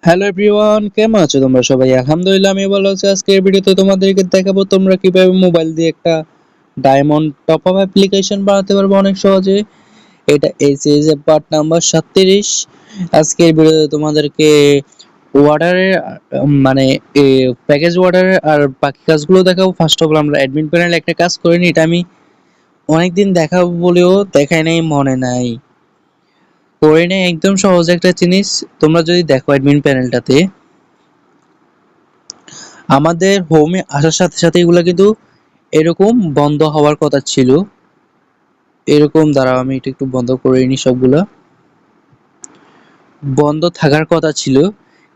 Hello everyone, কেমন আছো তোমরা সবাই? আলহামদুলিল্লাহ, আমি ভালো আছি। আজকের ভিডিওতে তোমাদেরকে দেখাবো তোমরা কিভাবে মোবাইল দিয়ে একটা ডায়মন্ড টপ আপ অ্যাপ্লিকেশন বানাতে পারবে অনেক সহজে। এটা এই সিরিজের পার্ট নাম্বার 37। আজকের ভিডিওতে তোমাদেরকে ওয়াটারের মানে প্যাকেজ ওয়াটারের আর বাকি কাজগুলো দেখাবো। ফার্স্ট অফ অল আমরা অ্যাডমিন প্যানেলে একটা কাজ করে নিই। এটা আমি অনেকদিন দেখাবো বলেও দেখাই নাই, মনে নাই। করে নেই, একদম সহজ একটা জিনিস। তোমরা যদি দেখো অ্যাডমিন প্যানেলটাতে আমাদের হোমে আসার সাথে সাথে এগুলা কিন্তু এরকম বন্ধ হওয়ার কথা ছিল। এরকম দাঁড়াও, আমি এটা একটু বন্ধ করে নিই। সবগুলা বন্ধ থাকার কথা ছিল,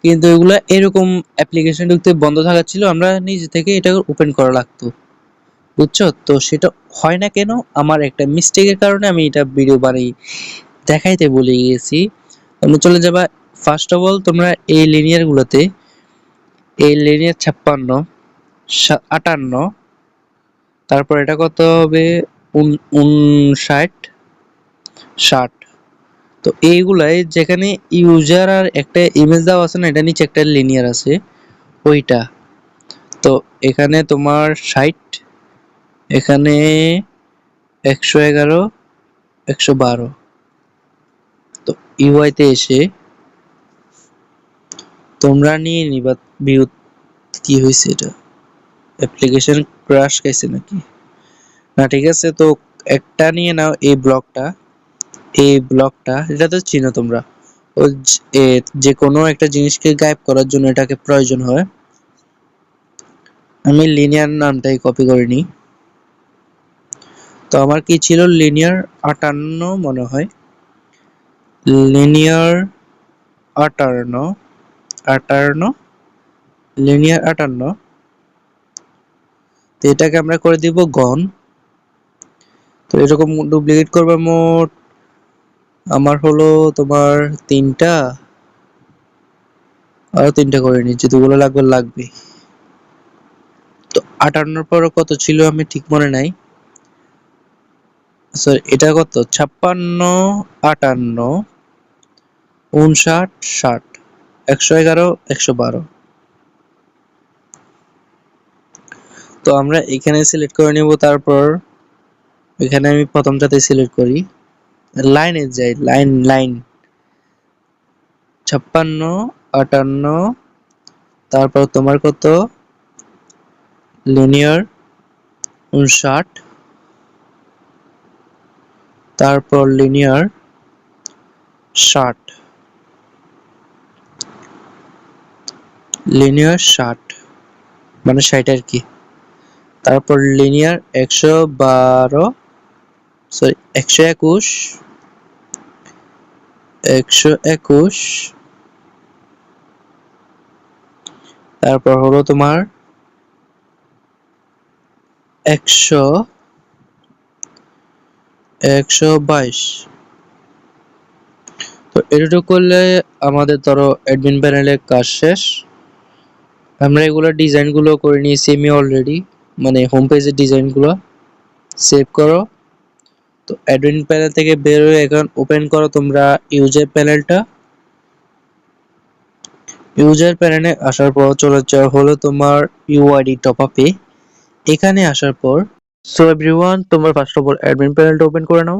কিন্তু এগুলা এরকম অ্যাপ্লিকেশন ঢুকতে বন্ধ থাকা ছিল। আমরা নিজে থেকে এটা ওপেন করা লাগতো, বুঝছো তো? সেটা হয় না কেন? আমার একটা মিস্টেকের কারণে আমি এটা ভিডিও বানাই দেখাইতে ভুলে গেছি। তোমরা চলে যাবা ফার্স্ট অফ অল, তোমরা এই লিনিয়ার গুলোতে, এই লিনিয়ার 56, 58, তারপর এটা কত হবে 59, 60। তো এইগুলাই যেখানে ইউজার আর একটা ইমেজ দেওয়া আছে না, এটা নিচে একটা লিনিয়ার আছে ওইটা। তো এখানে তোমার 60, এখানে 111, 112। তো ইউআইতে এসে তোমরা নিয়ে নিবা ভিউ। কি হয়েছে? এটা অ্যাপ্লিকেশন ক্র্যাশ খাইছে নাকি? না, ঠিক আছে। তো একটা নিয়ে নাও, এই ব্লকটা, এই ব্লকটা এটা তো চিনো তোমরা। ও যে কোনো একটা জিনিসকে গায়েব করার জন্য এটাকে প্রয়োজন হয়। আমি লিনিয়ার নামটাই কপি করে নিই। তো আমার কি ছিল? লিনিয়ার 58 মনে হয়। Linear 58, 58, linear 58। তো এটাকে আমরা করে দিব গন। তো এরকম ডুপ্লিকেট করবে মোট আমার হলো তোমার 3টা, আরো 3টা করে নিই, যেগুলো লাগবে লাগবে। তো 58 পর কত ছিল আমি ঠিক মনে নাই। সরি, এটা কত? 56, 58, 59, 60, 111, 112। তো আমরা এখানে সিলেক্ট করে নিব। তারপর এখানে আমি প্রথমটাতে সিলেক্ট করি, লাইনে যাই, লাইন লাইন 56, 58, তারপর তোমার কত? লিনিয়ার 59, তারপর লিনিয়ার 60, লিনিয়ার 60 মানে 60 আর কি। তারপর লিনিয়ার 112, সরি 121, 121, তারপর হলো তোমার 100, 122। তো এটুকু করলে আমাদের ধরো অ্যাডমিন প্যানেলের কাজ শেষ। আমরা এগুলো ডিজাইনগুলো করে নিয়েছি আমি অলরেডি, মানে হোম পেজের ডিজাইনগুলো। সেভ করো। তো অ্যাডমিন প্যানেল থেকে বের হয়ে এখন ওপেন করো তোমরা ইউজার প্যানেলটা। ইউজার প্যানেলে আসার পর চলে যাওয়া হলো তোমার ইউআইডি টপ আপে। এখানে আসার পর সো এভরিওয়ান, তোমরা ফার্স্ট অফ অল অ্যাডমিন প্যানেলটা ওপেন করে নাও।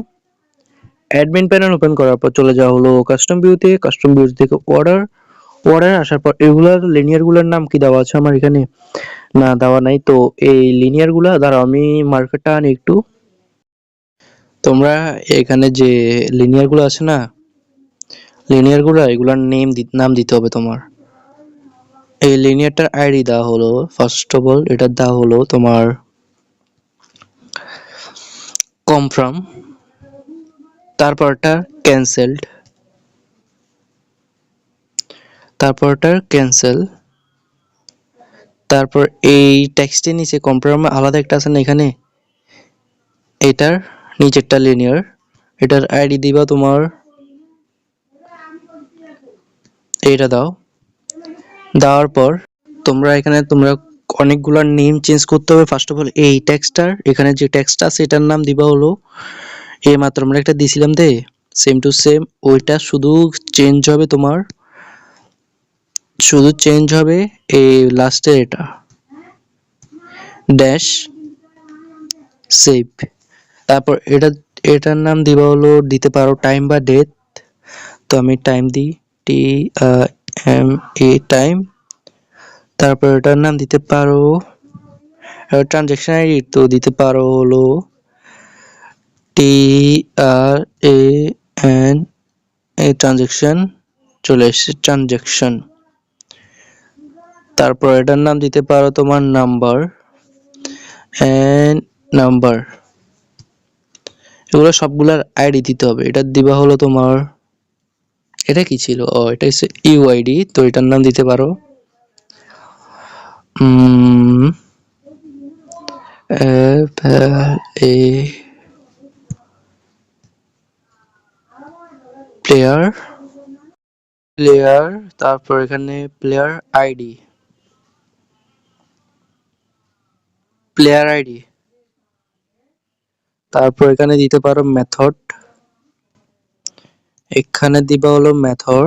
অ্যাডমিন প্যানেল ওপেন করার পর চলে যাওয়া হলো কাস্টম ভিউতে। কাস্টম ভিউ থেকে অর্ডার, অর্ডার আসার পর এগুলার লিনিয়ার গুলার নাম কি দেওয়া আছে আমার এখানে? না, দেওয়া নাই। তো এই লিনিয়ার গুলা দাঁড়াও, আমি মার্কেটটা আনি একটু। তোমরা এখানে যে লিনিয়ার গুলো আছে না, লিনিয়ার গুলা এগুলার নাম দিতে হবে তোমার। এই লিনিয়ারটার আইডি দেওয়া হলো ফার্স্ট অফ অল, এটা দেওয়া হলো তোমার কনফার্ম, তারপরটা ক্যান্সেলড, তারপরটার ক্যান্সেল। তারপর এই টেক্সটের নিচে কনফার্ম আলাদা একটা আছে না এখানে, এটার নিচেরটা লিনিয়ার। এটার আইডি দিবা তোমার, এইটা দাও। দেওয়ার পর তোমরা এখানে অনেকগুলা নেম চেঞ্জ করতে হবে। ফার্স্ট অফ অল এই টেক্সটার, এখানে যে টেক্সটটা আছে এটার নাম দিবা হলো এই মাত্র আমরা একটা দিছিলাম সেম টু সেম। ওইটা শুধু চেঞ্জ হবে তোমার শুধু চেঞ্জ হবে এই লাস্টের এটা ড্যাশ সেভ। তারপর এটার নাম দিবা হলো, দিতে পারো টাইম বা ডেট। তো আমি টাইম দিই, টাইম। তারপর এটার নাম দিতে পারো ট্রানজ্যাকশন আইডি, তো দিতে পারো হলো TRAN, এই ট্রানজ্যাকশন চলে এসেছে ট্রানজ্যাকশন। তারপর এটার নাম দিতে পারো তোমার নাম্বার নাম্বার, এগুলো সবগুলার আইডি দিতে হবে। এটা দিবা হলো তোমার, এটা কি ছিল, এটা হচ্ছে ইউআইডি, তো এটার নাম দিতে পারো এ প্লেয়ার প্লেয়ার তারপর এখানে প্লেয়ার আইডি, তারপর এখানে দিতে পারো মেথড, এখানে দিবা হলো মেথড,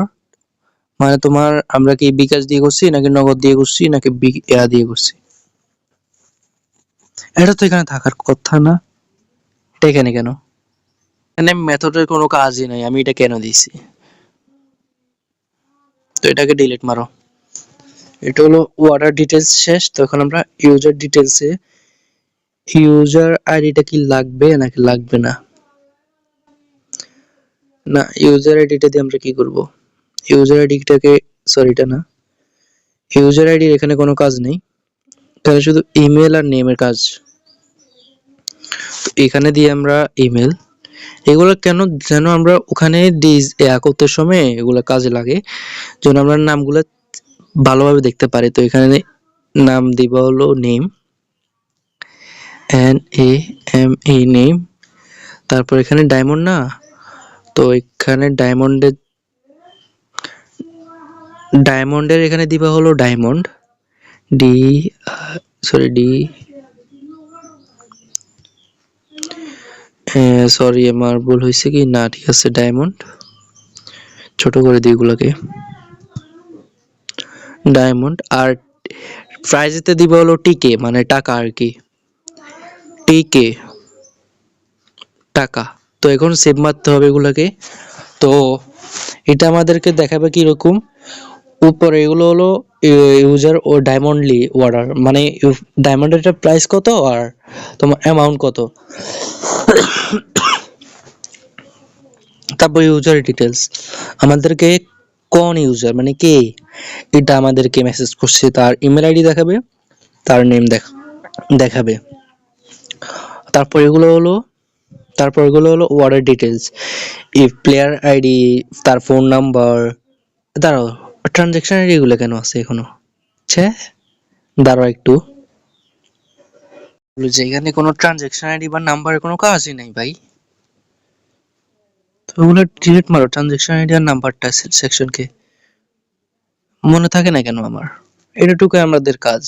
মানে তোমার আমরা কি বিকাশ দিয়ে করছি নাকি নগদ দিয়ে করছি নাকি দিয়ে করছি, এটা তো এখানে থাকার কথা না, এটা এখানে কেন? এখানে মেথডের কোনো কাজই নাই, আমি এটা কেন দিয়েছি? তো এটাকে ডিলিট মারো। এটা হলো ওয়াটার ডিটেলস শেষ। তো এখন আমরা ইউজার ডিটেলসে ইউজার আইডিটা কি লাগবে নাকি লাগবে না, না ইউজার আইডিটা দিয়ে আমরা কি করব, ইউজার আইডিটাকে, সরি এটা না, ইউজার আইডির এখানে কোনো কাজ নেই, এখানে শুধু ইমেল আর নেমের কাজ। তো এখানে দিয়ে আমরা ইমেল, এগুলো কেন যেন আমরা ওখানে করতে সময় এগুলো কাজে লাগে, যেন আমরা নামগুলো ভালোভাবে দেখতে পারি। তো এখানে নাম দিব হলো নেম, NAME নেম। তারপর এখানে ডায়মন্ড না, তো এখানে ডায়মন্ডের এখানে দিবা হলো ডায়মন্ড, ডি সরি আমার ভুল হয়েছে কি না, ঠিক আছে ডায়মন্ড, ছোট করে দিই এগুলোকে ডায়মন্ড। আর প্রাইজেতে দিব হলো টিকে, মানে টাকা আর কি, টিকে টাকা। তো এখন সেভ মারতে হবে এগুলোকে। তো এটা আমাদেরকে দেখাবে কি রকম, উপরে এগুলো হলো ইউজার ও ডায়মন্ডলি অর্ডার, মানে ডায়মন্ডের প্রাইস কত আর তোমার অ্যামাউন্ট কত। তারপর ইউজার ডিটেলস, আমাদেরকে কোন ইউজার মানে কে এটা আমাদেরকে মেসেজ করছে তার ইমেল আইডি দেখাবে, তার নেম দেখাবে। তারপর এগুলো হলো order details, if player ID, তার ফোন নাম্বার। দাঁড়াও, ট্রানজ্যাকশন আইডি এগুলো কেন আছে এখনো? দাঁড়াও একটু, যেখানে কোনো ট্রানজ্যাকশন আইডি বা নাম্বারের কোনো কাজই নাই ভাই, তো ওগুলো ডিলিট মারো, ট্রানজ্যাকশন আইডি আর নাম্বারটা সেকশনকে, মনে থাকে না কেন আমার? এটাটুকুই আমাদের কাজ।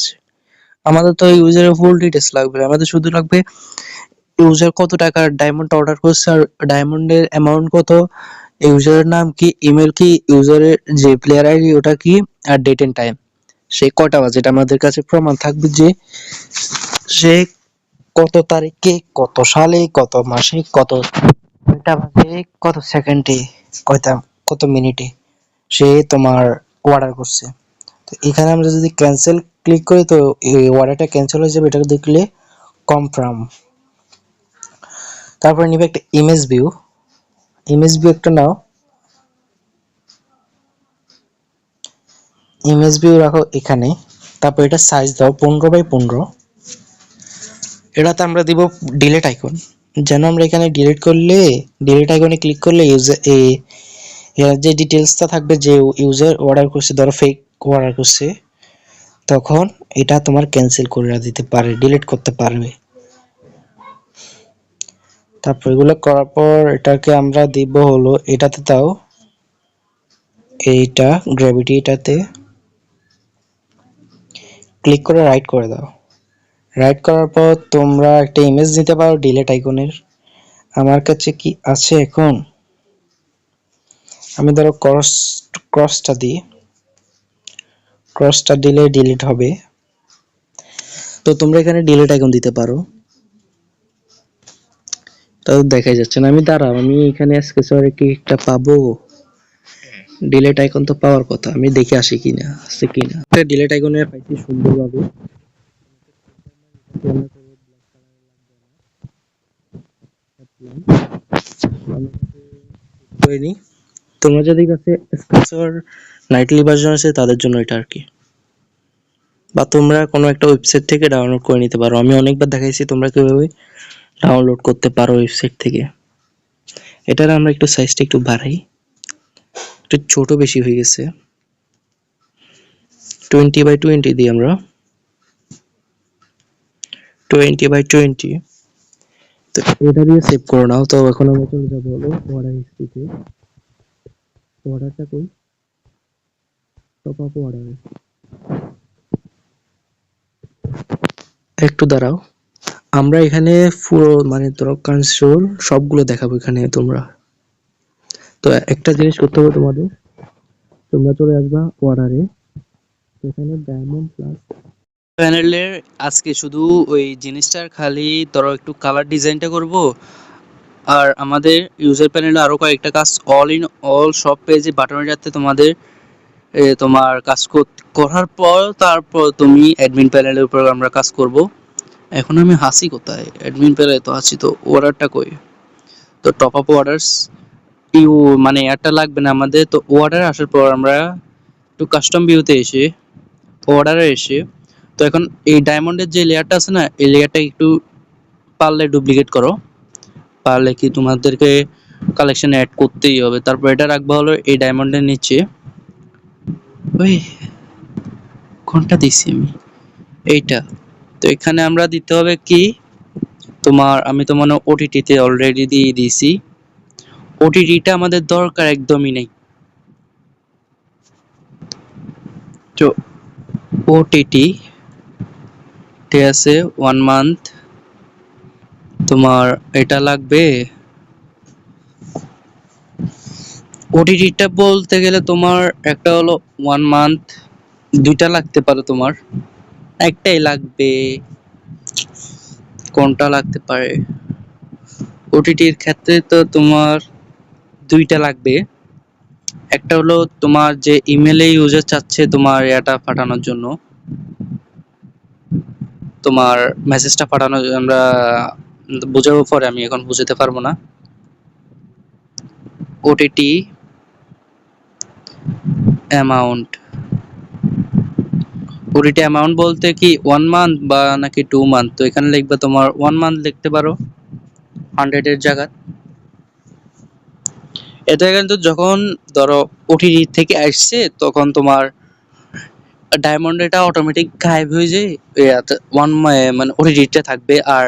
আমাদের তো ইউজারের ফুল ডিটেলস লাগবে, আমাদের শুধু লাগবে ইউজার কত টাকার ডায়মন্ড অর্ডার করছে আর ডায়মন্ডের অ্যামাউন্ট কত, ইউজারের নাম কি, ইমেল কি, ইউজারের যে প্লেয়ার আইডি ওটা কি, আর ডেট এন্ড টাইম, সে কটা বাজে, এটা আমাদের কাছে প্রমাণ থাকবে যে সে কত তারিখে, কত সালে, কত মাসে, কয়টা বাজে, কত সেকেন্ডে, কত মিনিটে সে তোমার অর্ডার করছে। তো এখানে আমরা যদি ক্যান্সেল ক্লিক করি তো এই অর্ডারটা ক্যান্সেল হয়ে যাবে, এটা দেখলে কনফার্ম। তারপরে নিবে একটা ইমেজ ভিউ একটা নাও, ইমেজ ভিউ রাখো এখানে। তারপর এটা সাইজ দাও 15x15। এটাতে আমরা দিব ডিলিট আইকন, যেন আমরা এখানে ডিলিট আইকনে ক্লিক করলে যে ডিটেলসটা থাকবে, যে ইউজার অর্ডার করছে, ধরো ফেক অর্ডার করছে, তখন এটা তোমার ক্যান্সেল করে দিতে পারে, ডিলিট করতে পারবে। তারপর এগুলো করার পর এটাকে আমরা দিব হলো এটাতে দাও, এইটা গ্র্যাভিটি, এটাতে ক্লিক করে রাইট করে দাও। রাইট করার পর তোমরা একটা ইমেজ দিতে পারো ডিলিট আইকনের। আমার কাছে কি আছে এখন, আমি ধরো ক্রসটা দিই, ক্রসটা দিলে ডিলিট হবে। তো তোমরা এখানে ডিলিট আইকন দিতে পারো। তাও দেখাই যাচ্ছে না। আমি দাঁড়াও, আমি এখানে অ্যাক্সেসরি কি একটা পাবো? ডিলিট আইকন তো পাওয়ার কথা, আমি দেখে আসি কিনা আছে কিনা। ডিলিট আইকনে পাইছি সুন্দরভাবে। হয়নি। তোমরা যাদের কাছে স্পেসর নাইটলি ভার্সন আছে তাদের জন্য এটা আর কি, বা তোমরা কোনো একটা ওয়েবসাইট থেকে ডাউনলোড করে নিতে পারো। আমি অনেকবার দেখাইছি তোমরা কিভাবে ডাউনলোড করতে পারো ওয়েবসাইট থেকে। এটার আমরা একটু সাইজটা একটু বাড়াই, একটু ছোট বেশি হয়ে গেছে। 20x20 দিই আমরা, 20x20। তো এটা দিয়ে সেভ করে নাও। তো এখন আমরা চলে যাবো হলো অর্ডার হিস্ট্রিতে। অর্ডারটা কই? Top up order. একটু দাঁড়াও, আমরা এখানে পুরো মানে ধরো কনসোল সবগুলো দেখাবো এখানে তোমরা। তো একটা জিনিস করতে হবে তোমাদের, তোমরা চলে আসবা অর্ডারে, এখানে ডায়মন্ড প্লাস প্যানেলের আজকে শুধু ওই জিনিসটার খালি ধরো একটু কালার ডিজাইনটা করব। আর আমাদের ইউজার প্যানেলে আরো কয়েকটা কাজ অল ইন অল সব পেজে বাটনের যাতে তোমাদের তোমার কাজ করার পর তারপর তুমি অ্যাডমিন প্যানেলের উপর আমরা কাজ করব। এখন আমি হাসি কোথায়? অ্যাডমিন প্যানেলে তো আছি, তো অর্ডারটা কই? তো টপ আপ অর্ডারস ইউ মানে একটা লাগবে না আমাদের। তো অর্ডার আসার পর আমরা একটু কাস্টম ভিউতে এসে অর্ডারে এসে, তো এখন এই ডায়মন্ডের যে লেয়ারটা আছে না, এই লেয়ারটা একটু পারলে ডুপ্লিকেট করো। পারলে কি তোমাদেরকে কালেকশনে অ্যাড করতেই হবে। তারপর এটা রাখবা হলো এই ডায়মন্ডের নিচে। ওই কোনটা দিছি আমি? এইটা। তো এখানে আমরা দিতে হবে কি, তোমার আমি তো মনে ওটিটিতে অলরেডি দিয়ে দিয়েছি। ওটিটিটা আমাদের দরকার একদমই নেই। তো ওটিটি ঠিক আছে, 1 মান্থ তোমার এটা লাগবে। ওটিটিটা বলতে গেলে তোমার একটা হলো 1 মান্থ, দুইটা লাগতে পারে তোমার, একটাই লাগবে। কোনটা লাগতে পারে? ওটিটির ক্ষেত্রে তো তোমার দুইটা লাগবে। একটা হলো তোমার যে ইমেলে ইউজার চাচ্ছে তোমার এটা পাঠানোর জন্য, তোমার মেসেজটা পাঠানো আমরা বোঝাবো পরে, আমি এখন বুঝাতে পারবো না। ওটিটি অ্যামাউন্ট, ওটিটি অ্যামাউন্ট বলতে কি 1 মান্থ বা নাকি 2 মান্থ? তো এখানে লিখবে তোমার 1 মান্থ লিখতে পারো 100-এর জায়গায়। এটা কিন্তু যখন ধরো ওটিটি থেকে আসছে তখন তোমার ডায়মন্ড এটা অটোমেটিক গায়েব হয়ে যায়। ওয়ান মানে ওটিটিটা থাকবে, আর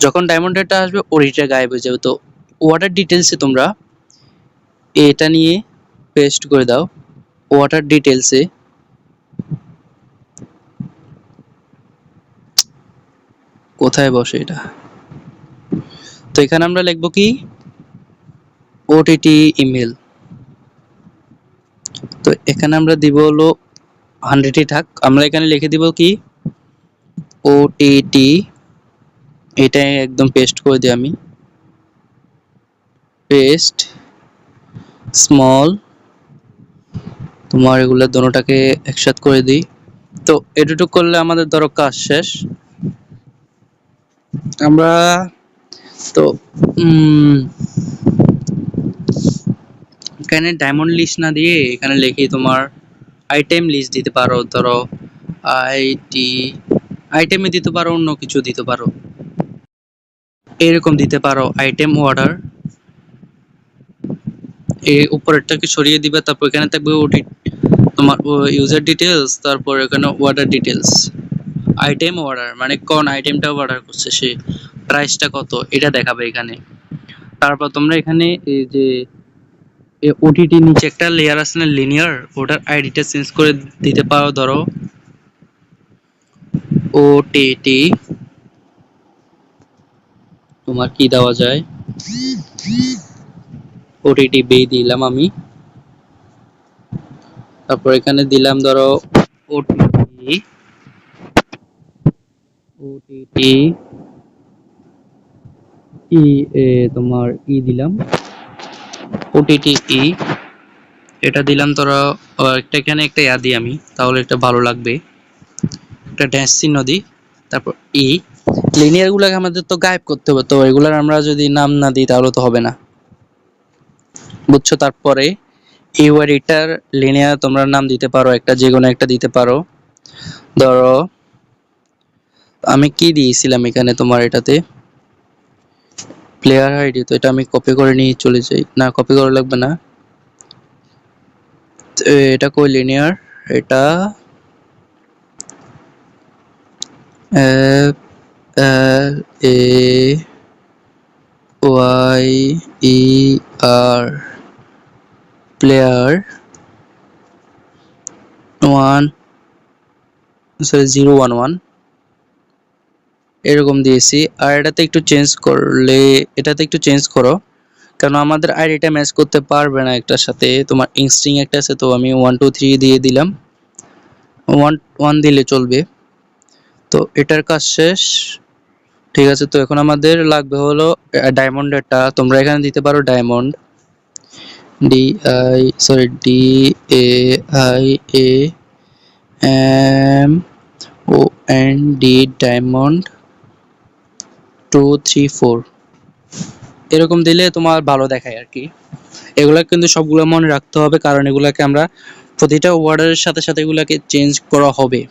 যখন ডায়মন্ড এটা আসবে ওটিটিটা গায়েব হয়ে যাবে। তো ওয়াটার ডিটেলসে তোমরা এটা নিয়ে পেস্ট করে দাও। ওয়াটার ডিটেলসে কোথায় বসে এটা? তো এখানে আমরা লিখবো কি ওটিটি ইমেল। তো এখানে আমরা দিব হলো 100ই থাক, আমরা এখানে লিখে দিব কি ওটিটি, এটা একদম পেস্ট করে দিই আমি, পেস্ট স্মল, তোমার এগুলো দোনোটাকে একসাথে করে দিই। তো এটুকু করলে আমাদের ধরো কাজ শেষ। আমরা তো এখানে ডায়মন্ড লিস্ট না দিয়ে এখানে লিখি তোমার আইটেম লিস্ট দিতে পারো। ধরো আইটি আইটেমে দিতে পারো, অন্য কিছু দিতে পারো, এরকম দিতে পারো আইটেম অর্ডার। এই উপরেরটাকে সরিয়ে দিবে, তারপর এখানে থাকবে ওটি তোমার ইউজার ডিটেলস, তারপর এখানে অর্ডার ডিটেলস। আইটেম অর্ডার মানে কোন আইটেমটা অর্ডার করছে সে, প্রাইসটা কত এটা দেখাবে এখানে। তারপর তোমরা এখানে এই যে ওটিটি নিচে একটা লেয়ার আছে না লিনিয়ার, ওটার আইডিটা চেঞ্জ করে দিতে পারো। ধরো ওটিটি তোমার কি দেওয়া যায়, ওটিটি বি দিলাম আমি। তারপর এখানে দিলাম ধরো ওটিটি ওটিটি ই তোমার দিলাম ওটিটি এটা দিলাম তোরা একটা এখানে একটা দিই আমি, তাহলে একটা ভালো লাগবে। একটা ড্যাশ চিহ্ন দিই, তারপর লিনিয়ার গুলাকে আমাদের তো গায়েব করতে হবে, তো এগুলার আমরা যদি নাম না দিই তাহলে তো হবে না, বুঝছো? তারপরে এটার লিনিয়ার তোমরা নাম দিতে পারো, একটা যে কোনো একটা দিতে পারো। ধরো আমি কি দিয়েছিলাম এখানে তোমার এটাতে প্লেয়ার আইডি, তো এটা আমি কপি করে নিয়ে চলে যাই, না কপি করা লাগবে না। এটা কই লিনিয়ার, এটা F L A Y E R player 011 এরকম দিয়েছি। আর এটাতে একটু চেঞ্জ করলে, এটাতে একটু চেঞ্জ করো, কারণ আমাদের আইডিটা ম্যাচ করতে পারবে না একটার সাথে, তোমার ইনস্টিং একটা আছে, তো আমি 1 2 3 দিয়ে দিলাম, 1 দিলে চলবে। তো এটার কাজ শেষ, ঠিক আছে। তো এখন আমাদের লাগবে হলো ডায়মন্ডেরটা, তোমরা এখানে দিতে পারো ডায়মন্ড, DIAMOND ডায়মন্ড 2 3 4 এরকম দিলে তোমার ভালো দেখায় আর কি। এগুলা কিন্তু সবগুলো মনে রাখতে হবে, কারণ এগুলাকে আমরা প্রতিটা ওয়ার্ডের সাথে সাথে এগুলাকে চেঞ্জ করা হবে।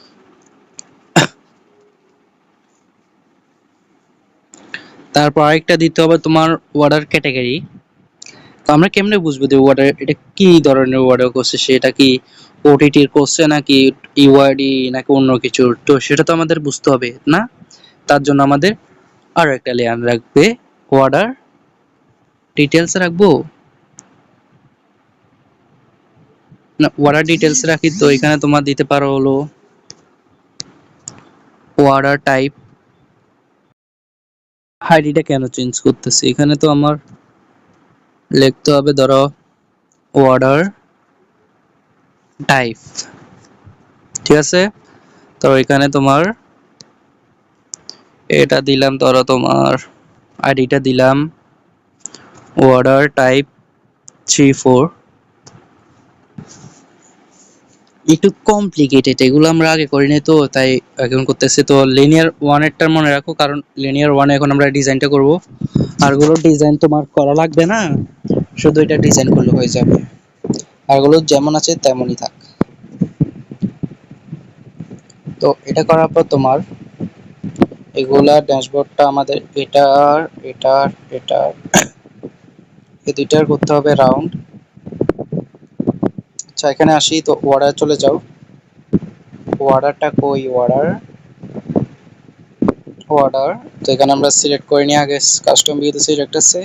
তারপর আরেকটা দিতে হবে তোমার ওয়ার্ডার ক্যাটাগরি। তো আমরা কেমনে বুঝবো যে ওয়ার্ডার এটা কি ধরনের ওয়ার্ডার করছে, সেটা কি ওটিটির করছে নাকি ইউআইডি নাকি অন্য কিছু, তো সেটা তো আমাদের বুঝতে হবে না। তার জন্য আমাদের আরো একটা লেয়ার রাখবে, ওয়ার্ডার ডিটেলস রাখবো না, ওয়ার্ডার ডিটেলস রাখি। তো এখানে তোমার দিতে পারো হলো ওয়ার্ডার টাইপ। আইডিটা কেন চেঞ্জ করতেছি, এখানে তো আমার লিখতে হবে ধরো ওয়ার্ডার টাইপ, ঠিক আছে। তো এখানে তোমার এটা দিলাম, ধরো তোমার আইডিটা দিলাম ওয়ার্ডার টাইপ 3 4। একটু কমপ্লিকেটেড, এগুলো আমরা আগে করিনি তো তাই এখন করতেছি। তো লিনিয়ার ওয়ানেরটা মনে রাখো, কারণ লিনিয়ার ওয়ানে এখন আমরা ডিজাইনটা করব, আরগুলো ডিজাইন তোমার করা লাগবে না, শুধু এটা ডিজাইন করলে হয়ে যাবে, আরগুলো যেমন আছে তেমনই থাক। তো এটা করার পর তোমার এগুলা ড্যাশবোর্ডটা আমাদের এটার এটার এটার এই দুইটার করতে হবে রাউন্ড। আচ্ছা এখানে আসি, তো অর্ডার চলে যাও, অর্ডারটা কই, অর্ডার অর্ডার। তো এখানে আমরা সিলেক্ট করে নিয়ে আগে কাস্টম ভিউতে সিলেক্ট আছে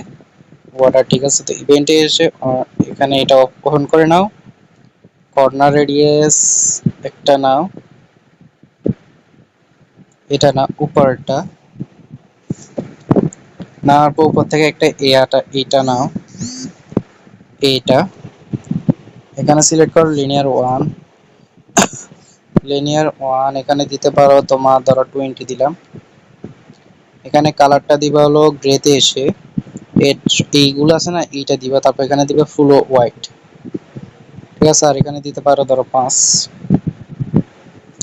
অর্ডার, ঠিক আছে। তো ইভেন্টে এসে এখানে এটা অন করে নাও, কর্নার রেডিয়াস একটা নাও, এটা না উপরটা না, উপর থেকে একটা এটা নাও, এটা এখানে সিলেক্ট করো লিনিয়ার ওয়ান এখানে দিতে পারো তোমার ধরো 20 দিলাম। এখানে কালারটা দিবা হলো গ্রেতে এসে এইগুলো আছে না, এইটা দিবা, তারপর এখানে দিবা ফুল হোয়াইট, ঠিক আছে। আর এখানে দিতে পারো ধরো 5।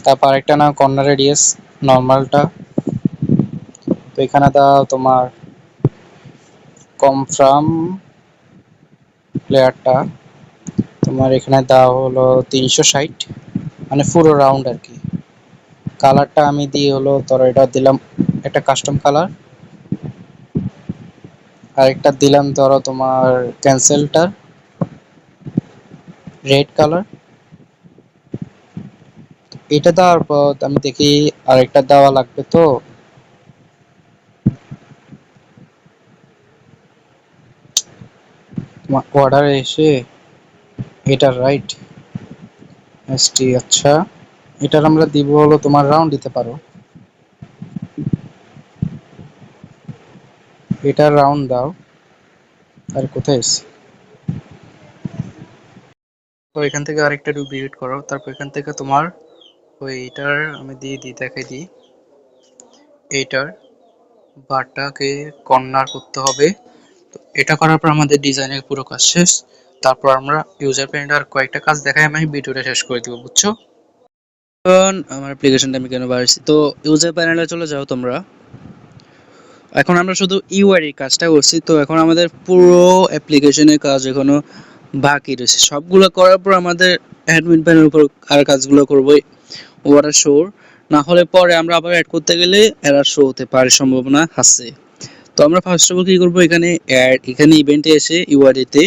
তারপর আরেকটা নাও কর্নার রেডিয়াস নর্মালটা, তো এখানে দাও তোমার কনফার্ম প্লেয়ারটা, তোমার এখানে দাও হলো 360, মানে পুরো রাউন্ড আর কি। কালারটা আমি দিয়ে হলো ধরো এটা দিলাম একটা কাস্টম কালার, আর একটা দিলাম ধরো তোমার ক্যান্সেলটার রেড কালার। এটা দেওয়ার পর আমি দেখি আরেকটা দেওয়া লাগবে, তো তোমার অর্ডারে এসে এটা রাইট এসটি, আচ্ছা এটার আমরা দিব হলো তোমার রাউন্ড দিতে পারো, এটার রাউন্ড দাও। আর কোথায় এসে, তো এখান থেকে আরেকটা ডুপ্লিকেট করো, তারপর এখান থেকে তোমার ওই এইটার আমি দিয়ে দিই, দেখাই দিই। এইটার বারটাকে কর্নার করতে হবে। তো এটা করার পর আমাদের ডিজাইনের পুরো কাজ শেষ। তারপর আমরা ইউজার প্যানেলের কয়েকটা কাজ দেখাই, আমি ভিডিওটা শেষ করে দিব, বুঝছো? এখন আমার অ্যাপ্লিকেশনটা আমি কেন বাড়াইছি, তো ইউজার প্যানেলে চলে যাও তোমরা। এখন আমরা শুধু ইউআই এর কাজটা করছি, তো এখন আমাদের পুরো অ্যাপ্লিকেশনের কাজ এখনো বাকি রয়েছে। সবগুলো করার পর আমাদের অ্যাডমিন প্যানেলের উপর আর কাজগুলো করবো, ওয়াটার শো না হলে পরে আমরা আবার অ্যাড করতে গেলে এরর শো হতে পারে, সম্ভাবনা আছে। তো আমরা ফার্স্ট অফ অল কি করবো, এখানে অ্যাড, এখানে ইভেন্টে এসে ইউআরডি তে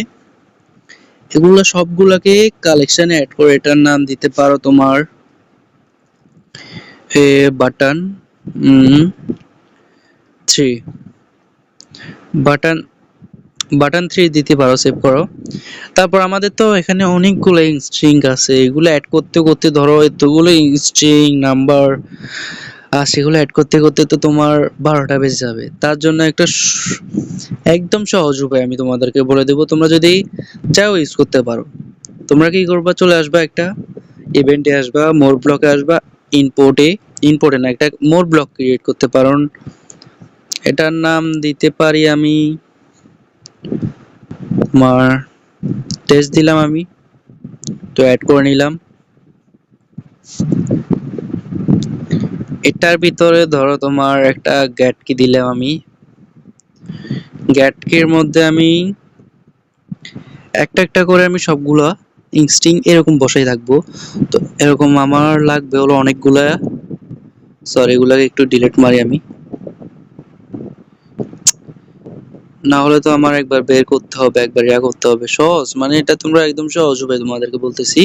এগুলো সবগুলোকে কালেকশনে অ্যাড করে এটার নাম দিতে পারো তোমার বাটন 3, বাটন বাটন 3 দিতে পারো, সেভ করো। তারপর আমাদের তো এখানে অনেকগুলো স্ট্রিং আছে, এগুলো অ্যাড করতে করতে ধরো এতগুলো স্ট্রিং নাম্বার আর সেগুলো অ্যাড করতে করতে তো তোমার 12টা বেজে যাবে। তার জন্য একটা একদম সহজ উপায় আমি তোমাদেরকে বলে দেবো, তোমরা যদি চাও ইউজ করতে পারো। তোমরা কি করবা, চলে আসবা একটা ইভেন্টে, আসবা মোর ব্লকে, আসবা ইনপোর্টে না, একটা মোর ব্লক ক্রিয়েট করতে পারো। এটার নাম দিতে পারি আমি তোমার টেস্ট দিলাম আমি, তো অ্যাড করে নিলাম। এটার ভিতরে ধরো তোমার একটা গ্যাট কি দিলাম আমি, গ্যাট কির মধ্যে আমি একটা একটা করে আমি সবগুলা স্ট্রিং এরকম বসাই থাকবো। তো এরকম আমার লাগবে হলো অনেকগুলা, সরি এগুলাকে একটু ডিলিট মারি আমি, না হলে তো আমার একবার বের করতে হবে, একবার ইয়া করতে হবে। সহজ মানে এটা তোমরা একদম সহজ উপায় তোমাদেরকে বলতেছি।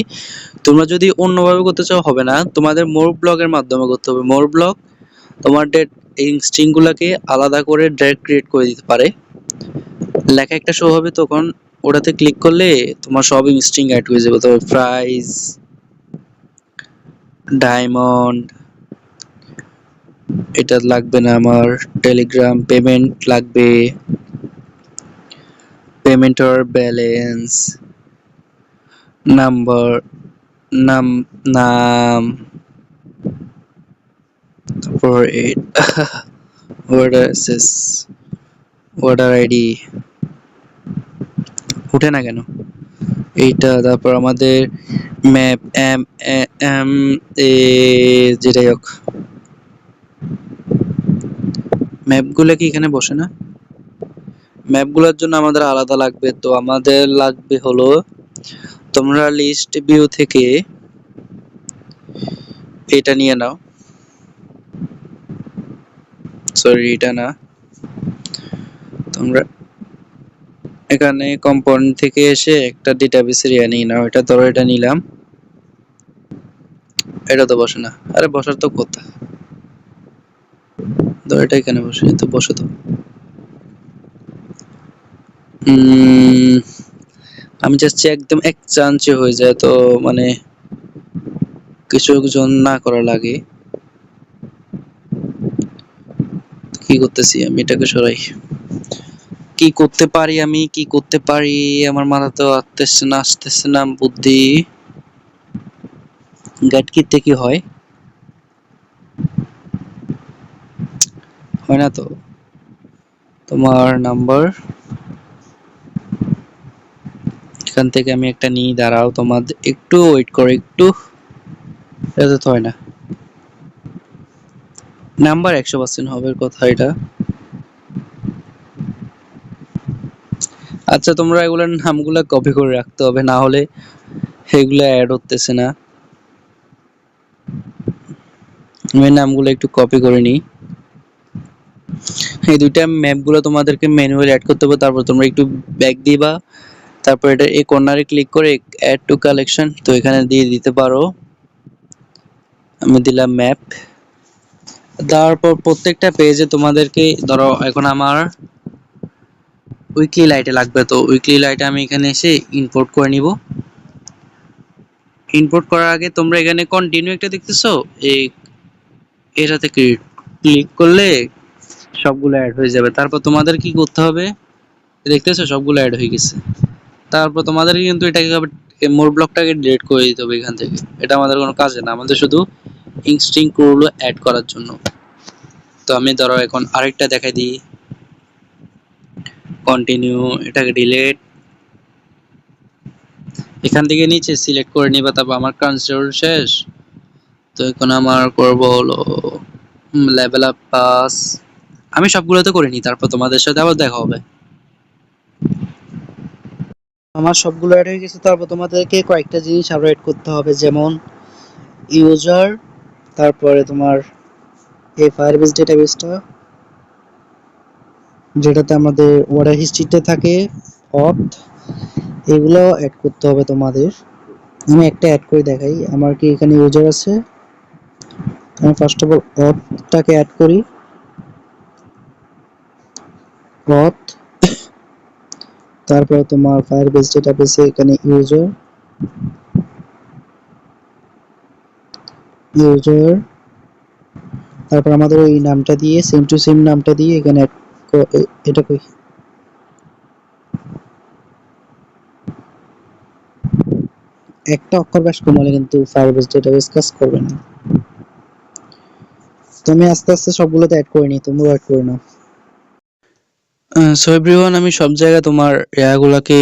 তোমরা যদি অন্যভাবে করতে চাও হবে না, তোমাদের মোর ব্লকের মাধ্যমে করতে হবে। মোর ব্লক তোমাদের এই স্ট্রিং গুলাকে আলাদা করে ড্র্যাগ ক্রিয়েট করে দিতে পারে, লেখা একটা শো হবে, তখন ওটাতে ক্লিক করলে তোমার সব স্ট্রিং অ্যাড হয়ে যাবে। তবে প্রাইস, ডায়মন্ড এটা লাগবে না আমার, টেলিগ্রাম পেমেন্ট লাগবে, পেমেন্টের ব্যালেন্স, নাম্বার, নাম, নাম, তারপর অর্ডার অ্যাসেস, অর্ডার আইডি উঠে না কেন এইটা। তারপর আমাদের ম্যাপ এম এম এ, যেটাই হোক ম্যাপগুলো কি এখানে বসে না, ম্যাপগুলোর জন্য আমাদের আলাদা লাগবে। তো আমাদের লাগবে হলো, তোমরা লিস্ট ভিউ থেকে এটা নিয়ে নাও, সরি এটা না, তোমরা এখানে কম্পোনেন্ট থেকে এসে একটা ডেটাবেস এরিয়া নিয়ে নাও। এটা ধরো এটা নিলাম, এটা তো বসে না, আরে বসার তো কথা, ধরো এটা এখানে বসে, তো বসে তো। আমি চাচ্ছি একদম এক চান্সে হয়ে যায়, তো মানে কিছু কিছু না করা লাগে। কি করতেছি আমি, এটাকে সরাই। কি করতে পারি আমি, কি করতে পারি, আমার মাথা তো আসতেছে না বুদ্ধি। গ্যাট কিতে কি হয়, হয় না তো। তোমার নাম্বার এখান থেকে আমি একটা নিয়ে, দাঁড়াও তোমাদের একটু ওয়েট করো একটু, এটা তো হয় না। নাম্বার 100% হবে কথা এটা। আচ্ছা তোমরা এগুলোর নামগুলো কপি করে রাখতে হবে, না হলে এগুলো অ্যাড হতেছে না। আমি নামগুলো একটু কপি করে নিই। এই দুইটা ম্যাপগুলো তোমাদেরকে ম্যানুয়ালি অ্যাড করতে হবে। তারপর তোমরা একটু ব্যাক দিবা, তারপর এটা এই কর্নারে ক্লিক করে অ্যাড টু কালেকশন, তো এখানে দিয়ে দিতে পারো, আমি দিলাম ম্যাপ। তারপর প্রত্যেকটা পেজে তোমাদেরকে ধরো, এখন আমার উইকলি লাইটে লাগবে, তো উইকলি লাইটে আমি এখানে এসে ইম্পোর্ট করে নিব। ইম্পোর্ট করার আগে তোমরা এখানে কন্টিনিউ একটা দেখতেছো, এই এটাতে ক্লিক করলে সবগুলো অ্যাড হয়ে যাবে। তারপর তোমাদের কি করতে হবে, দেখতেছো সবগুলো অ্যাড হয়ে গেছে। তারপর তোমাদের কিন্তু এটাকে মোর ব্লকটাকে ডিলিট করে দিতে হবে এখান থেকে, এটা আমাদের কোনো কাজে না, আমাদের শুধু ইনস্টিং গুলো অ্যাড করার জন্য। তো আমি ধরো এখন আরেকটা দেখাই দিই, কন্টিনিউ, এটাকে ডিলিট, এখান থেকে নিচে সিলেক্ট করে নিবা, তারপর আমার কনস্ট্রাক্টর শেষ। তো এখন আমার করব হলো লেভেল আপ পাস, আমি সবগুলোতে করে নিই, তারপর তোমাদের সাথে আবার দেখা হবে। আমার সবগুলো অ্যাড হয়ে গেছে, তারপর তোমাদেরকে কয়েকটা জিনিস আরো অ্যাড করতে হবে, যেমন ইউজার, তারপরে তোমার এই ফায়ারবেস ডেটাবেসটা যেটাতে আমাদের অর্ডার হিস্ট্রিতে থাকে, অথ, এগুলো অ্যাড করতে হবে তোমাদের। আমি একটা অ্যাড করে দেখাই, আমার কি এখানে ইউজার আছে, আমি ফার্স্ট অফ অল অথটাকে অ্যাড করি, অথ, তারপরে তোমার ফায়ারবেস ডেটাবেসে এখানে ইউজার, ইউজার, তারপর আমাদের ওই নামটা দিয়ে সেম টু সেম নামটা দিয়ে এখানে এটা কই, একটা অক্ষর ব্যাস কমালে কিন্তু ফায়ারবেস ডেটাবেস কাজ করবে না। তুমি আস্তে আস্তে সবগুলোতে অ্যাড করে নি, তোমরাও অ্যাড করে নাও। সো এভরিওয়ান, আমি সব জায়গায় তোমার ইয়াগুলাকে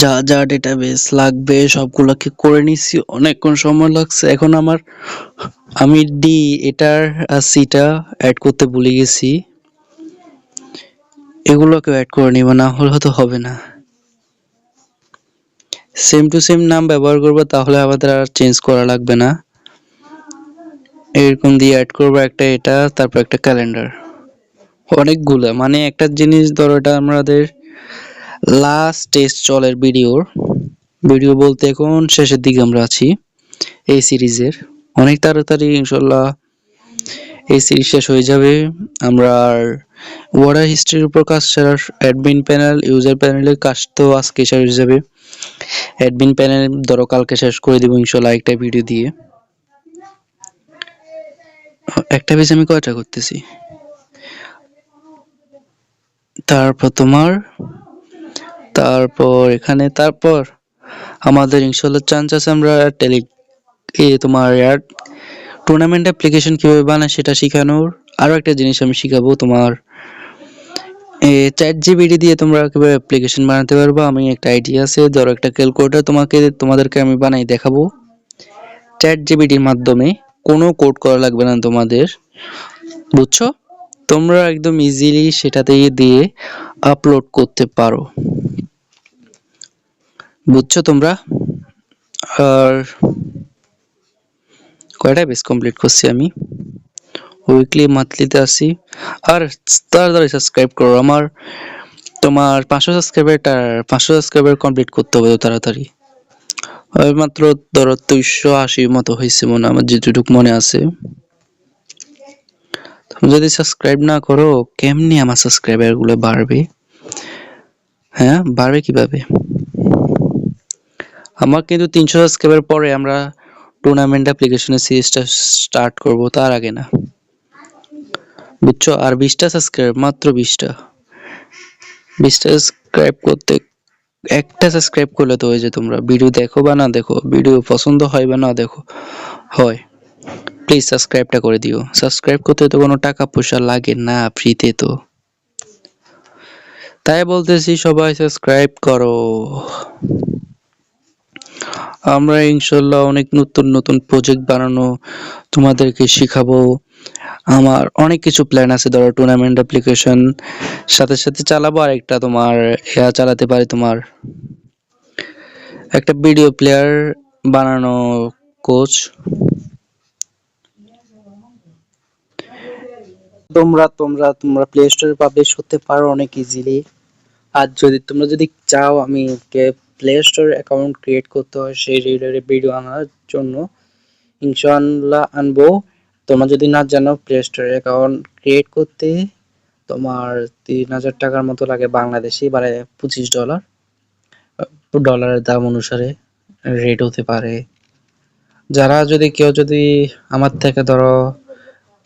যা যা ডেটাবেস লাগবে সবগুলোকে করে নিছি, অনেকক্ষণ সময় লাগছে। এখন আমি ডি এটার সিটা অ্যাড করতে ভুলে গেছি, এগুলোকে অ্যাড করে নিব, না হলে তো হবে না। সেম টু সেম নাম ব্যবহার করবো, তাহলে আমাদের আর চেঞ্জ করা লাগবে না। এরকম দিয়ে অ্যাড করবো একটা এটা, তারপর একটা ক্যালেন্ডার, অনেকগুলো, মানে একটা জিনিস ধরো এটা আমাদের লাস্ট টেস্ট চলের ভিডিও বলতে এখন শেষের দিকে আমরা আছি এই সিরিজের, অনেক তাড়াতাড়ি ইনশাল্লাহ এই সিরিজ শেষ হয়ে যাবে। আমরা আর ওয়ার্ডার হিস্ট্রির উপর কাজ ছাড়ার অ্যাডমিন প্যানেল, ইউজার প্যানেলের কাজ তো আজকে শেষ হয়ে যাবে। অ্যাডমিন প্যানেল ধরো কালকে শেষ করে দিব ইনশাল্লাহ একটা ভিডিও দিয়ে। একটা পেজ আমি কয়টা করতেছি, তারপর এখানে, তারপর আমাদের ইনশাল্লাহ চান্স আছে আমরা তোমার টুর্নামেন্ট অ্যাপ্লিকেশন কিভাবে বানায় সেটা শেখানোর। আরো একটা জিনিস আমি শিখাবো তোমার, চ্যাট জিপিটি দিয়ে তোমরা কিভাবে অ্যাপ্লিকেশন বানাতে পারবা। আমি একটা আইডিয়া আছে, ধরো একটা ক্যালকুলেটর তোমাদেরকে আমি বানাই দেখাবো চ্যাট জিপিটির মাধ্যমে, কোনো কোড করা লাগবে না তোমাদের, বুঝছো? তোমরা একদম ইজিলি সেটাতে দিয়ে আপলোড করতে পারো, বুঝছো তোমরা? আর কয়টা বেস কমপ্লিট করছি আমি, উইকলি মান্থলিতে আসি। আর তাড়াতাড়ি সাবস্ক্রাইব করো, আমার তোমার 500 সাবস্ক্রাইবার কমপ্লিট করতে হবে তাড়াতাড়ি। মাত্র ধরো 280 মতো হয়েছে মনে, আমার যেটুকু মনে আছে। তুমি যদি সাবস্ক্রাইব না করো কেমনি আমার সাবস্ক্রাইবার গুলো বাড়বে? হ্যাঁ, বাড়বে কিভাবে? আমার কিন্তু 300 সাবস্ক্রাইবার পরে আমরা টুর্নামেন্ট অ্যাপ্লিকেশনের সিরিজটা স্টার্ট করব, তার আগে না, বুঝছো? আর 20টা সাবস্ক্রাইব, মাত্র 20টা সাবস্ক্রাইব করতে, একটা সাবস্ক্রাইব করলে তো হয়ে যায়। তোমরা ভিডিও দেখো বা না দেখো, ভিডিও পছন্দ হয় বা না দেখো হয়, প্লিজ সাবস্ক্রাইবটা করে দিও। সাবস্ক্রাইব করতে তো কোনো টাকা পয়সা লাগে না, ফ্রিতে তো। তাই বলতেছি সবাই সাবস্ক্রাইব করো। আমরা ইনশাল্লাহ অনেক নতুন নতুন প্রজেক্ট বানানো তোমাদেরকে শিখাবো। আমার অনেক কিছু প্ল্যান আছে, ধরো টুর্নামেন্ট অ্যাপ্লিকেশন সাথে সাথে চালাবো, আর একটা তোমার চালাতে পারি, তোমার একটা ভিডিও প্লেয়ার বানানো কোচ। তোমরা প্লে স্টোরে পাবলিশ করতে পারো অনেক ইজিলি। আর তোমরা যদি চাও আমি প্লে স্টোর অ্যাকাউন্ট ক্রিয়েট করতে হয় সেই রিলেটেড ভিডিও আনার জন্য, ইনশাআল্লাহ আনবো। তোমরা যদি না জানো, প্লে স্টোর অ্যাকাউন্ট ক্রিয়েট করতে তোমার 3000 টাকার মতো লাগে বাংলাদেশি, মানে $25, ডলারের দাম অনুসারে রেট হতে পারে। কেউ যদি আমার থেকে ধরো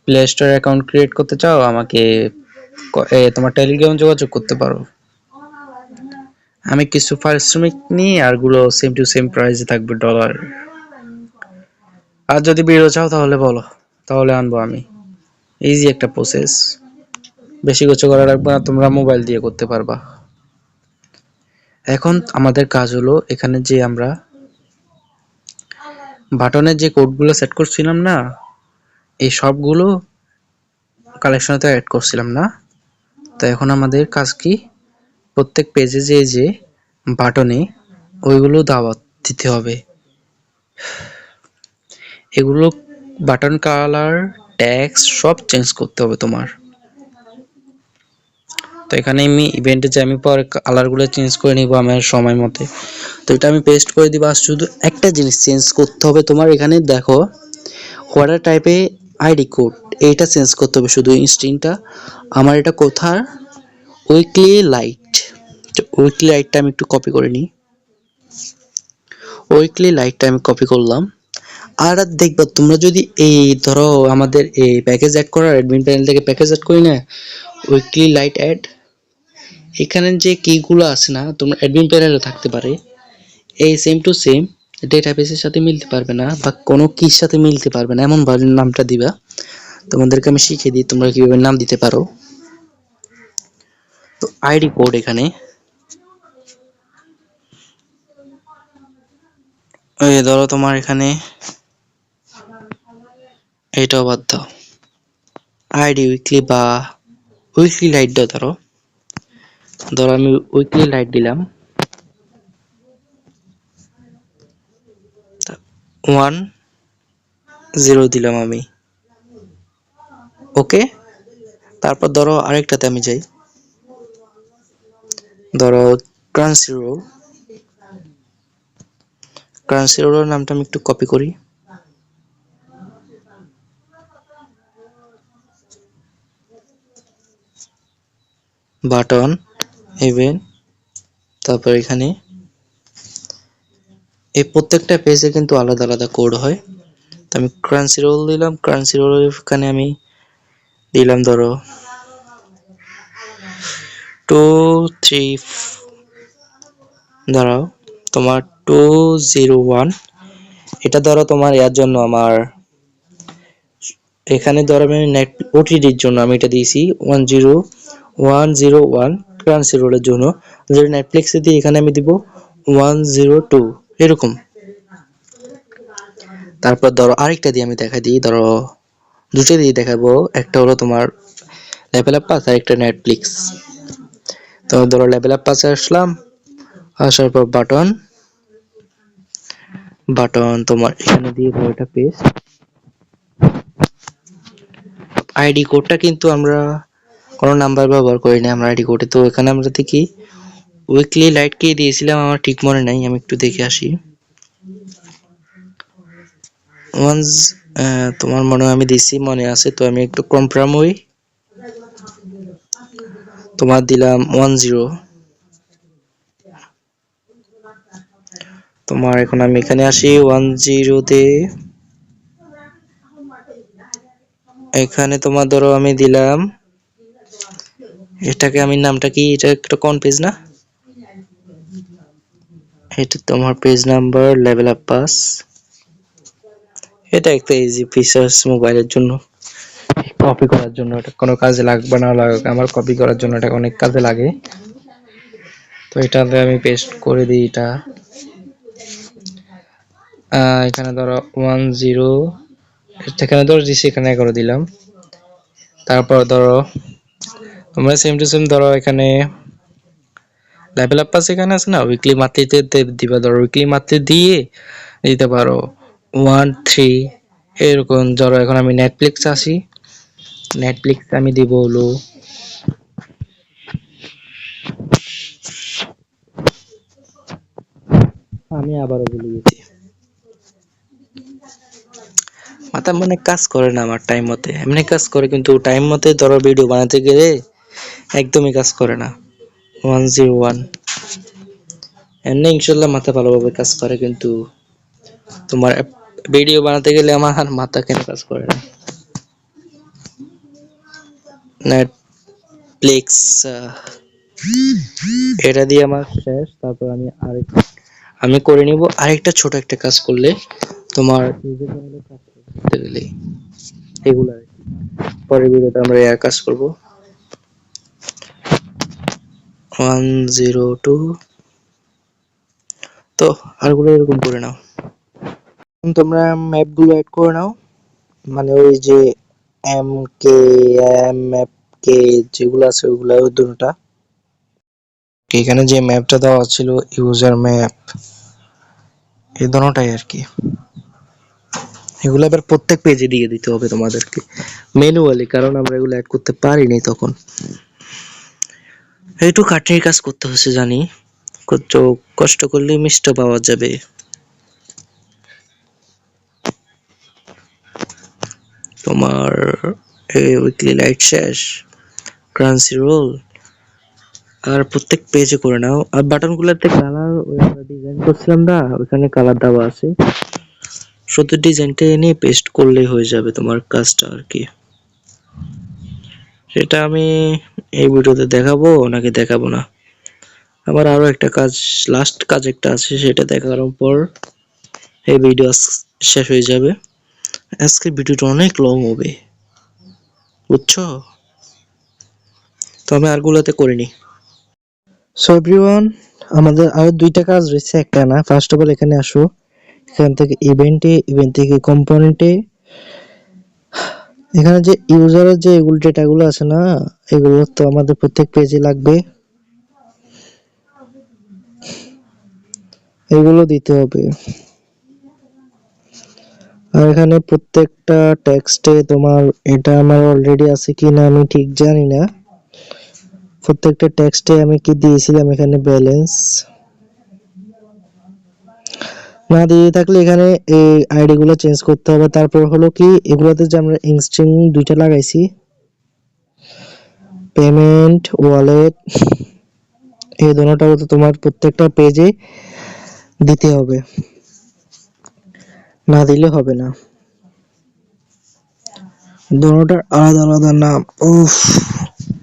প্লে স্টোর অ্যাকাউন্ট ক্রিয়েট করতে চাও, আমাকে তোমার টেলিগ্রাম যোগাযোগ করতে পারো। আমি কিছু পারিশ্রমিক নিই, আর গুলো সেম টু সেম প্রাইসে থাকবে ডলার। আর যদি ভিডিও চাও তাহলে বলো, তাহলে আনবো আমি। ইজি একটা প্রসেস, বেশি কিছু করা লাগবে না, তোমরা মোবাইল দিয়ে করতে পারবা। এখন আমাদের কাজ হলো এখানে যে আমরা বাটনের যে কোডগুলো সেট করছিলাম না, এই সবগুলো কালেকশনে তো অ্যাড করছিলাম না। তো এখন আমাদের কাজ কি, প্রত্যেক পেজে যে যে বাটনে ওইগুলো দাওয়াত দিতে হবে। এগুলো বাটন কালার, টেক্সট সব চেঞ্জ করতে হবে তোমার। তো এখানে আমি ইভেন্টে যে আমি পরে কালারগুলো চেঞ্জ করে নিব আমার সময় মতে। তো এটা আমি পেস্ট করে দিব। আর শুধু একটা জিনিস চেঞ্জ করতে হবে তোমার, এখানে দেখো হোয়াটার টাইপে আইডি কোড, এইটা চেঞ্জ করতে হবে শুধু স্ট্রিংটা। আমার এটা কোথার, উইকলি লাইট। উইকলি লাইটটা আমি একটু কপি করে নিই। উইকলি লাইটটা আমি কপি করলাম। আর দেখবা তোমরা যদি এই ধরো আমাদের এই প্যাকেজ অ্যাড করার অ্যাডমিন প্যানেল থেকে প্যাকেজ অ্যাড করি না, উইকলি লাইট অ্যাড, এখানে যে কিগুলো আছে না তোমরা অ্যাডমিন প্যানেলে থাকতে পারে, এই সেম টু সেম ডেটাবেসের সাথে মিলতে পারবে না বা কোনো কির সাথে মিলতে পারবে না, এমন ভাবে নামটা দিবা। তোমাদেরকে আমি শিখিয়ে দিই তোমরা কিভাবে নাম দিতে পারো। তো আইডি কোড এখানে এই ধরো তোমার এখানে এইটাও বাদ দাও, আইডি উইকলি বা উইকলি লাইট দাও। ধরো ধরো আমি উইকলি লাইট দিলাম 10 দিলাম আমি, ওকে। তারপর ধরো আরেকটাতে আমি যাই, ধরো ক্রাঞ্চি রোল। ক্রাঞ্চি রোলের নামটা আমি একটু কপি করি, বাটন ইভেন্ট, তারপর এখানে এই প্রত্যেকটা পেজে কিন্তু আলাদা আলাদা কোড হয়। তো আমি ক্রাঞ্চি রোল দিলাম, ক্রাঞ্চি রোলের এখানে আমি দিলাম ধরো 2 3 দাঁড়াও তোমার 201। এটা ধরো তোমার ইয়ার জন্য আমার এখানে ধরো আমি নেট ওটিডির জন্য আমি এটা দিয়েছি 10101 ক্রাঞ্চি রোলের জন্য। যদি নেটফ্লিক্সে দিই এখানে আমি দিব 102 এরকম। তারপর ধরো আরেকটা দিয়ে আমি দেখা দিই, ধরো দুটো দিয়ে দেখাবো, একটা হলো তোমার লেভেল আপ পাস আর একটা নেটফ্লিক্স। তো ধরো লেভেল আপ পাসে আসলাম, আসার পর বাটন, বাটন তোমার এখানে দিয়ে দাও এটা পেস্ট। আইডি কোডটা কিন্তু আমরা কোনো নাম্বার ব্যবহার করি না আমরা আইডি কোডে। তো এখানে আমরা দেখি উইকলি লাইট কে দিয়েছিলাম আমার ঠিক মনে নাই, আমি একটু দেখে আসি। ওয়ান্স তোমার মনে হয় আমি দিছি, মনে আছে তো আমি একটু কনফার্ম হই। তোমার দিলাম 10। তোমার এখন আমি এখানে আসি 10-তে, এখানে তোমার ধরো আমি দিলাম এটাকে আমি নামটা কি, এটা একটা কোন পেজ না, এটা তোমার page number level up pass. এটা একটা ইজি ফিচার্স মোবাইলের জন্য, কপি করার জন্য। এটা কোনো কাজে লাগবে না লাগুক, আমার কপি করার জন্য এটা অনেক কাজে লাগে। তো এটাতে আমি পেস্ট করে দিই এটা। এখানে ধরো 10, এখানে ধরো দিছি, এখানে 11 দিলাম। তারপর ধরো তোমরা সেম টু সেম ধরো এখানে লেভেল আপ পাস এখানে আছে না, উইকলি মান্থলিতে দিবা। ধরো উইকলি মান্থলি দিয়ে দিতে পারো 13 এরকম। ধরো এখন আমি নেটফ্লিক্স আসি, নেটফ্লিক্স আমি দিব হলো আমি আবারও ভুলে গেছি, মাথা মানে কাজ করে না আমার টাইম মতে। এমনি কাজ করে কিন্তু টাইম মতে ধরো ভিডিও বানাতে গেলে একদমই কাজ করে না। 101 এমনি ইনশাল্লাহ মাথা ভালোভাবে কাজ করে, কিন্তু তোমার ভিডিও বানাতে গেলে আমার মাথা কেন কাজ করে না। নেটফ্লিক্স এটা দিয়ে আমার শেষ। তারপর আমি আমি করে নিব আরেকটা ছোট একটা কাজ করলে তোমার গেলে এগুলা পরের ভিডিওতে আমরা এর কাজ করব 102 তো আরগুলো এরকম করে নাও তোমরা ম্যাপগুলো অ্যাড করে নাও মানে ওই যে এম কে এম ম্যাপ কে যেগুলো আছে ওইগুলো ওই দুটোটা এখানে যে ম্যাপটা দেওয়া ছিল ইউজার ম্যাপ এই দুটোটাই আর কি এগুলো আবার প্রত্যেক পেজে দিয়ে দিতে হবে তোমাদেরকে ম্যানুয়ালি কারণ আমরা এগুলো অ্যাড করতে পারিনি তখন একটু কাঠের কাজ করতে হচ্ছে জানি কষ্ট করলে মিষ্টি পাওয়া যাবে তোমার এই উইকলি লাইট শেষ ক্রাঞ্চি রোল আর প্রত্যেক পেজে করে নাও আর বাটনগুলোতে কালার ওই আমরা ডিজাইন করছিলাম না ওখানে কালার দেওয়া আছে শুধু ডিজাইনটা এনে পেস্ট করলেই হয়ে যাবে তোমার কাজটা আর কি সেটা আমি এই ভিডিওতে দেখাবো নাকি দেখাবো না আমার আরো একটা কাজ লাস্ট কাজ একটা আছে সেটা দেখার পর এই ভিডিও শেষ হয়ে যাবে আজকের ভিডিওটা অনেক লং হবে বুঝছো তো আমি আরগুলোতে করিনি সো এভরিওয়ান আমাদের আরো দুইটা কাজ রয়েছে একটা না ফার্স্ট অফ অল এখানে আসো এখান থেকে ইভেন্ট থেকে কম্পোনেন্টে এখানে যে ইউজারের যে এগুলো ডেটাগুলো আছে না এগুলো তো আমাদের প্রত্যেক পেজে লাগবে এগুলো দিতে হবে আর এখানে প্রত্যেকটা টেক্সটে তোমার এটা আমার অলরেডি আছে কিনা আমি ঠিক জানি না প্রত্যেকটা টেক্সটে আমি কি দিয়েছিলাম এখানে ব্যালেন্স না দিয়ে থাকলে এখানে এই আইডি গুলো চেঞ্জ করতে হবে তারপর হলো কি এগুলোতে যে আমরা ইনস্ট্রিং দুইটা লাগাইছি পেমেন্ট ওয়ালেট এই দুটোটাও তো তোমার প্রত্যেকটা পেজে দিতে হবে না দিলে হবে না দুটোটার আলাদা আলাদা নাম উফ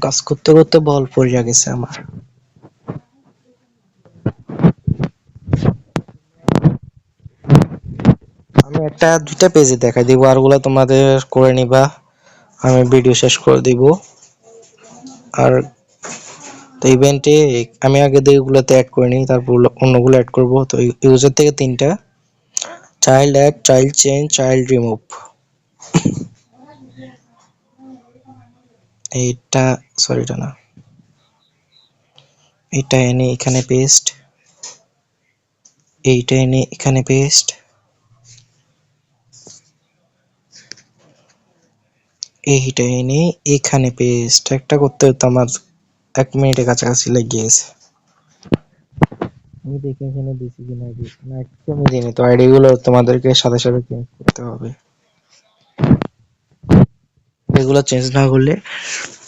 কাজ করতে করতে বল পড়ে গেছে আমার আমি একটা দুইটা পেজে দেখাই দিব আরগুলো তোমাদের করে নিবা আমি ভিডিও শেষ করে দিব আর তো ইভেন্টে আমি আগে এগুলোতে অ্যাড করে নিই তারপর অন্যগুলো অ্যাড করব তো ইউজার থেকে তিনটা child add child change child remove এইটা সরি এটা না এটা এনে এখানে পেস্ট এইটা এনে এখানে পেস্ট এইটা এনে এখানে পেস্ট একটা করতে হতো আমার 1 মিনিটের কাছাকাছি লেগে গেছে আমি দেখে এখানে দিছি কিনা না একটু আমি জানি তো আইডি গুলো তোমাদেরকে সাথে সাথে চেঞ্জ করতে হবে এগুলো চেঞ্জ না করলে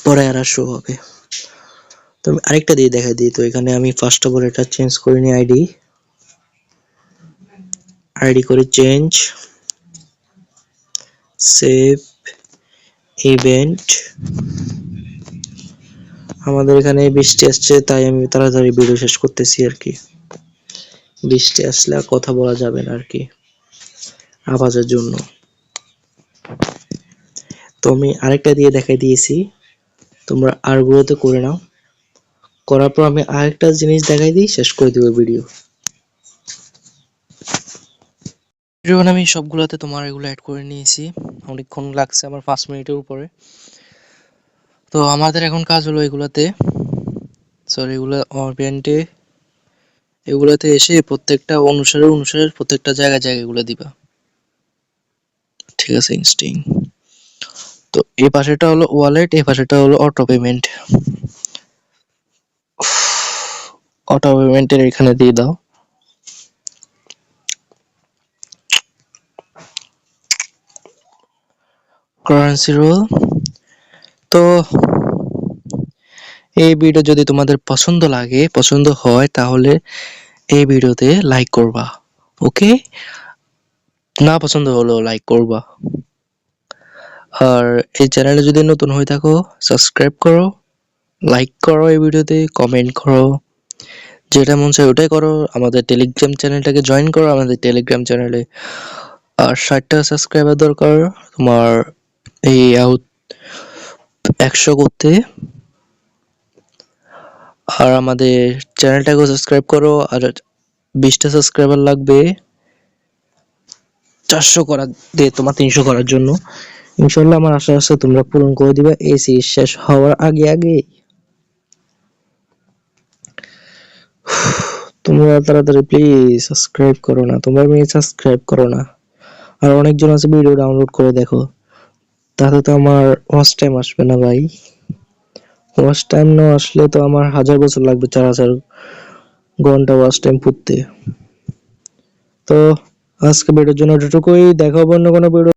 পরে আর শো হবে তো আমি আরেকটা দিয়ে দেখাই দিই তো এখানে আমি ফার্স্ট অফ অল এটা চেঞ্জ করে নি আইডি করে চেঞ্জ সেভ ইভেন্ট আমাদের এখানে বৃষ্টি আসছে তাই আমি তাড়াতাড়ি ভিডিও শেষ করতেছি আর কি বৃষ্টি আসলে আর কথা বলা যাবে না আর কি আওয়াজের জন্য তো আমি আরেকটা দিয়ে দেখাই দিয়েছি তোমরা আরগুলোতে করে নাও করার পর আমি আরেকটা জিনিস দেখাই দিই শেষ করে দিব ভিডিও আমি সবগুলোতে তোমার এগুলো অ্যাড করে নিয়েছি অনেকক্ষণ লাগছে আমার 5 মিনিটের উপরে তো আমাদের এখন কাজ হলো এগুলাতে সরি এগুলো ইভেন্টে এগুলাতে এসে প্রত্যেকটা অনুসারে প্রত্যেকটা জায়গায় এগুলো দিবা ঠিক আছে ইনস্টিং তো এই পাশেটা হলো ওয়ালেট এই পাশেটা হলো অটো পেমেন্ট অটো পেমেন্টের এখানে দিয়ে দাও কারেন্সি রোল তো এই ভিডিও যদি তোমাদের পছন্দ হয় তাহলে এই ভিডিওতে লাইক করবা ওকে না পছন্দ হলো লাইক করবা আর এই চ্যানেলে যদি নতুন হয়ে থাকো সাবস্ক্রাইব করো লাইক করো এই ভিডিওতে কমেন্ট করো যেটা মন চায় ওটাই করো আমাদের টেলিগ্রাম চ্যানেলটাকে জয়েন করো আমাদের টেলিগ্রাম চ্যানেলে আর 60টা সাবস্ক্রাইবার দরকার তোমার এই আউট 100 করতে। আর আমাদের চ্যানেলটাকেও সাবস্ক্রাইব করো। আর 20টা সাবস্ক্রাইবার লাগবে 400 করার দিয়ে তোমার 300 করার জন্য। ইনশাল্লাহ আমার আশা আছে তোমরা পূরণ করে দিবা এই সিরিজ শেষ হওয়ার আগে আগে। তোমরা তাড়াতাড়ি প্লিজ সাবস্ক্রাইব করো না, তোমরা মেয়ে সাবস্ক্রাইব করো না। আর অনেকজন আছে ভিডিও ডাউনলোড করে দেখো, তাতে তো আমার ওয়াচ টাইম আসবে না ভাই। ওয়াচ টাইম না আসলে তো আমার 1000 বছর লাগবে, 4000 ঘন্টা ওয়াচ টাইম পড়তে। তো আজকে ভিডিওর জন্য এতটুকুই, দেখা হবে অন্য কোনো ভিডিও।